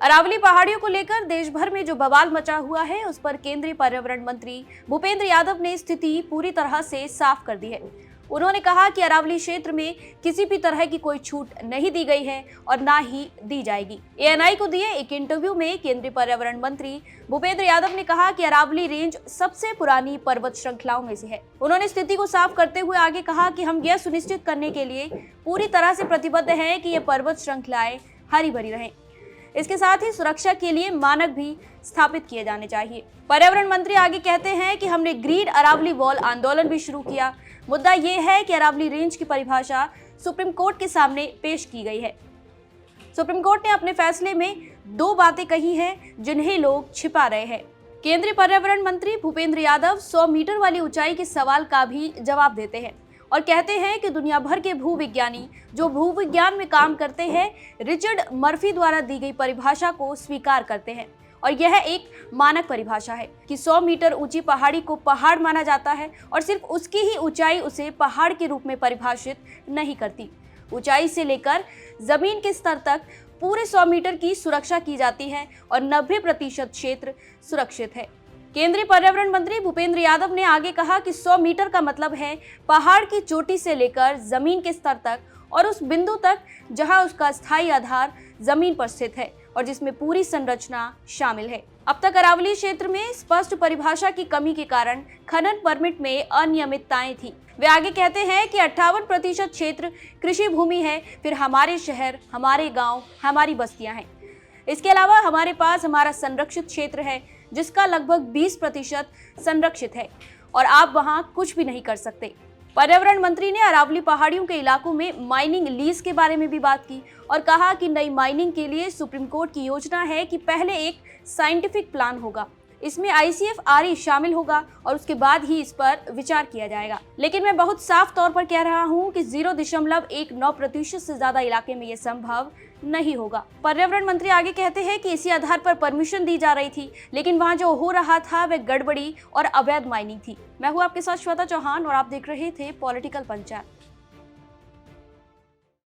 अरावली पहाड़ियों को लेकर देश भर में जो बवाल मचा हुआ है, उस पर केंद्रीय पर्यावरण मंत्री भूपेंद्र यादव ने स्थिति पूरी तरह से साफ कर दी है। उन्होंने कहा कि अरावली क्षेत्र में किसी भी तरह की कोई छूट नहीं दी गई है और ना ही दी जाएगी। एएनआई को दिए एक इंटरव्यू में केंद्रीय पर्यावरण मंत्री भूपेंद्र यादव ने कहा कि अरावली रेंज सबसे पुरानी पर्वत श्रृंखलाओं में से है। उन्होंने स्थिति को साफ करते हुए आगे कहा कि हम यह सुनिश्चित करने के लिए पूरी तरह से प्रतिबद्ध हैं कि ये पर्वत श्रृंखलाएं हरी भरी रहें। इसके साथ ही सुरक्षा के लिए मानक भी स्थापित किए जाने चाहिए। पर्यावरण मंत्री आगे कहते हैं कि हमने ग्रीन अरावली वॉल आंदोलन भी शुरू किया। मुद्दा ये है कि अरावली रेंज की परिभाषा सुप्रीम कोर्ट के सामने पेश की गई है। सुप्रीम कोर्ट ने अपने फैसले में दो बातें कही हैं जिन्हें लोग छिपा रहे हैं। केंद्रीय पर्यावरण मंत्री भूपेंद्र यादव 100 मीटर वाली ऊंचाई के सवाल का भी जवाब देते हैं और कहते हैं कि दुनिया भर के भूविज्ञानी जो भूविज्ञान में काम करते हैं, रिचर्ड मर्फी द्वारा दी गई परिभाषा को स्वीकार करते हैं और यह एक मानक परिभाषा है कि 100 मीटर ऊंची पहाड़ी को पहाड़ माना जाता है और सिर्फ उसकी ही ऊंचाई उसे पहाड़ के रूप में परिभाषित नहीं करती। ऊंचाई से लेकर जमीन के स्तर तक पूरे 100 मीटर की सुरक्षा की जाती है और 90% क्षेत्र सुरक्षित है। केंद्रीय पर्यावरण मंत्री भूपेंद्र यादव ने आगे कहा कि 100 मीटर का मतलब है पहाड़ की चोटी से लेकर जमीन के स्तर तक और उस बिंदु तक जहां उसका स्थायी आधार जमीन पर स्थित है और जिसमें पूरी संरचना शामिल है। अब तक अरावली क्षेत्र में स्पष्ट परिभाषा की कमी के कारण खनन परमिट में अनियमितताएं थी। वे आगे कहते हैं कि 58% क्षेत्र कृषि भूमि है, फिर हमारे शहर, हमारे गांव, हमारी बस्तियां हैं। इसके अलावा हमारे पास हमारा संरक्षित क्षेत्र है जिसका लगभग 20% संरक्षित है और आप वहां कुछ भी नहीं कर सकते। पर्यावरण मंत्री ने अरावली पहाड़ियों के इलाकों में माइनिंग लीज के बारे में भी बात की और कहा कि नई माइनिंग के लिए सुप्रीम कोर्ट की योजना है कि पहले एक साइंटिफिक प्लान होगा, इसमें ICFRE शामिल होगा और उसके बाद ही इस पर विचार किया जाएगा। लेकिन मैं बहुत साफ तौर पर कह रहा हूं कि 0.19% से ज्यादा इलाके में यह संभव नहीं होगा। पर्यावरण मंत्री आगे कहते हैं कि इसी आधार पर परमिशन दी जा रही थी, लेकिन वहां जो हो रहा था वह गड़बड़ी और अवैध माइनिंग थी। मैं हूं आपके साथ श्वेता चौहान और आप देख रहे थे पॉलिटिकल पंचायत।